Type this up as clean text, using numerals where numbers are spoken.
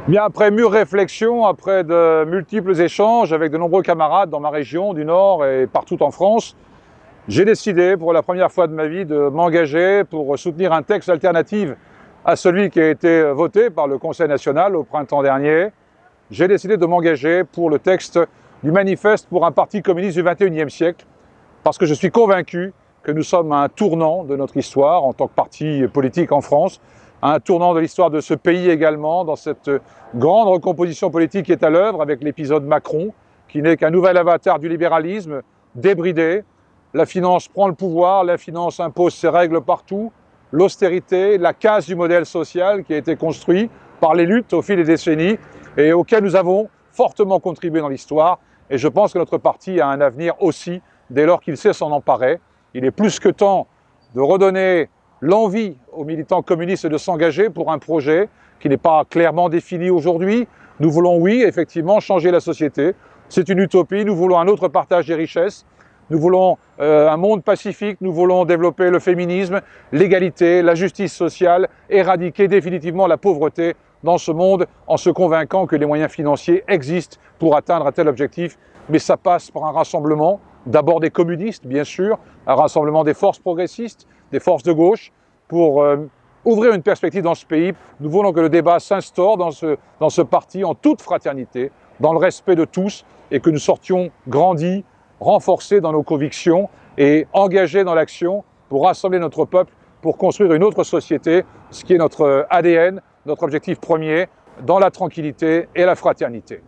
Bien, après mûre réflexion, après de multiples échanges avec de nombreux camarades dans ma région du Nord et partout en France, j'ai décidé pour la première fois de ma vie de m'engager pour soutenir un texte alternatif à celui qui a été voté par le Conseil national au printemps dernier. J'ai décidé de m'engager pour le texte du manifeste pour un parti communiste du XXIe siècle, parce que je suis convaincu que nous sommes à un tournant de notre histoire en tant que parti politique en France, à un tournant de l'histoire de ce pays également, dans cette grande recomposition politique qui est à l'œuvre avec l'épisode Macron, qui n'est qu'un nouvel avatar du libéralisme débridé. La finance prend le pouvoir, la finance impose ses règles partout, l'austérité, la casse du modèle social qui a été construit par les luttes au fil des décennies et auquel nous avons fortement contribué dans l'histoire. Et je pense que notre parti a un avenir aussi dès lors qu'il sait s'en emparer. Il est plus que temps de redonner l'envie aux militants communistes de s'engager pour un projet qui n'est pas clairement défini aujourd'hui. Nous voulons, oui, effectivement, changer la société. C'est une utopie. Nous voulons un autre partage des richesses. Nous voulons un monde pacifique. Nous voulons développer le féminisme, l'égalité, la justice sociale, éradiquer définitivement la pauvreté dans ce monde en se convainquant que les moyens financiers existent pour atteindre un tel objectif. Mais ça passe par un rassemblement, d'abord des communistes, bien sûr, un rassemblement des forces progressistes, des forces de gauche, pour ouvrir une perspective dans ce pays. Nous voulons que le débat s'instaure dans ce parti en toute fraternité, dans le respect de tous, et que nous sortions grandis, renforcés dans nos convictions et engagés dans l'action pour rassembler notre peuple, pour construire une autre société, ce qui est notre ADN, notre objectif premier, dans la tranquillité et la fraternité.